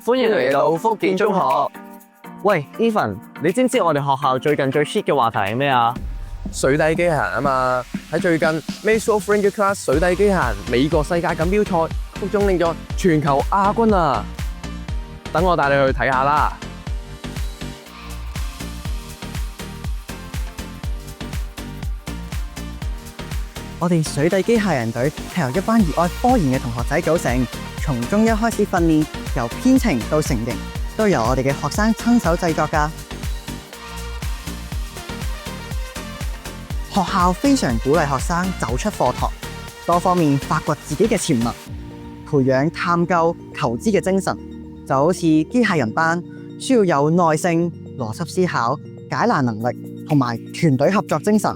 歡迎嚟到福建中學。喂 ，Evan， 你知唔知我哋學校最近最 hit 嘅話題係咩啊？水底機械人啊嘛，喺最近 Maze of Ranger Class 水底機械人美國世界錦標賽，福中領咗全球亞軍啊！等我帶你去睇下啦。我哋水底機械人隊係由一班熱愛科研嘅同學仔組成，從中一開始訓練，由編程到成型，都由我哋嘅學生親手製作㗎。學校非常鼓勵學生走出課堂，多方面發掘自己嘅潛能，培養探究、求知嘅精神。就好似機械人班需要有耐性、邏輯思考、解難能力同埋團隊合作精神。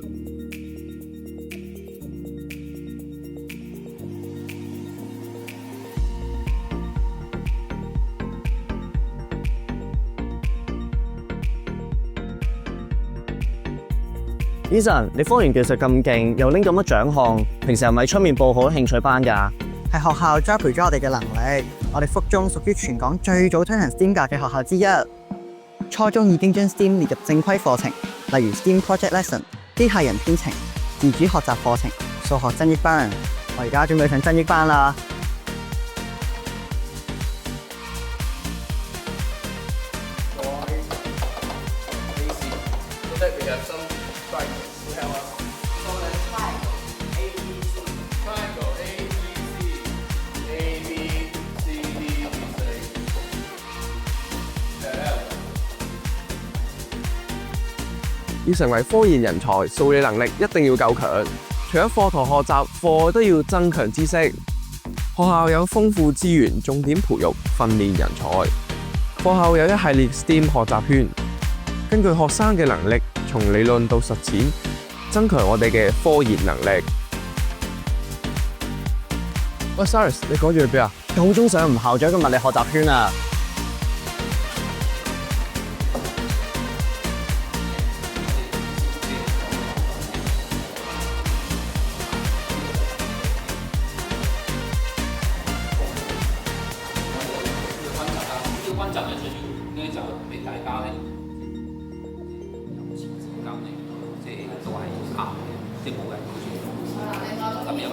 Eason， 你科研技術咁勁，又拎咁多獎項，平時係咪出面報好多興趣班㗎？係學校栽培咗我哋嘅能力。我哋福中屬於全港最早推行 STEAM 教嘅學校之一。初中已經將 STEAM 列入正規課程，例如 STEAM Project Lesson、機械人編程、自主學習課程、數學增益班。我而家準備上增益班啦。要成為科研人才，數理能力一定要夠強。除咗課堂學習，課外都要增強知識。學校有豐富資源，重點培育訓練人才。課後有一系列 STEAM 學習圈，根據學生嘅能力，從理論到實踐，增強我哋嘅科研能力。喂 ，Cyrus， 你趕住去邊啊？夠鐘上吳校長嘅物理學習圈啊！溫習咧，最主要咧就俾大家咧有前瞻感嚟，即係都係啱嘅，即係冇人咁又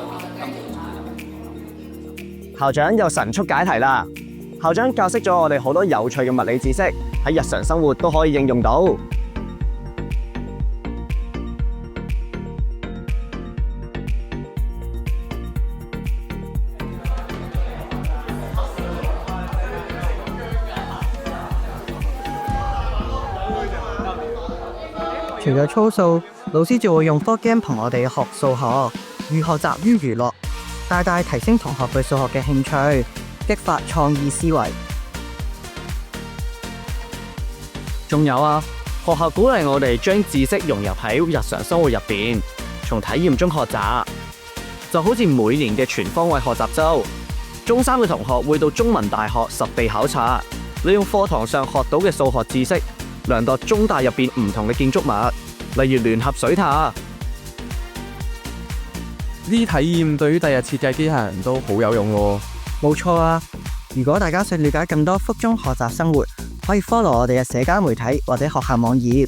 校長又神速解題啦！校長教識咗我哋好多有趣嘅物理知識，喺日常生活都可以應用到。除咗操數，老師就會用科 game 同我哋學數學，寓學習於娛樂，大大提升同學對數學嘅興趣，激發創意思維。仲有啊，學校鼓勵我哋將知識融入喺日常生活入邊，從體驗中學習。就好似每年嘅全方位學習周，中三嘅同學會到中文大學實地考察，利用課堂上學到嘅數學知識，量度中大入邊唔同嘅建築物，例如聯合水塔。呢啲體驗對於第日設計機械人都好有用喎。冇錯啊！如果大家想了解更多福中學習生活，可以 follow 我哋嘅社交媒體或者學校網頁。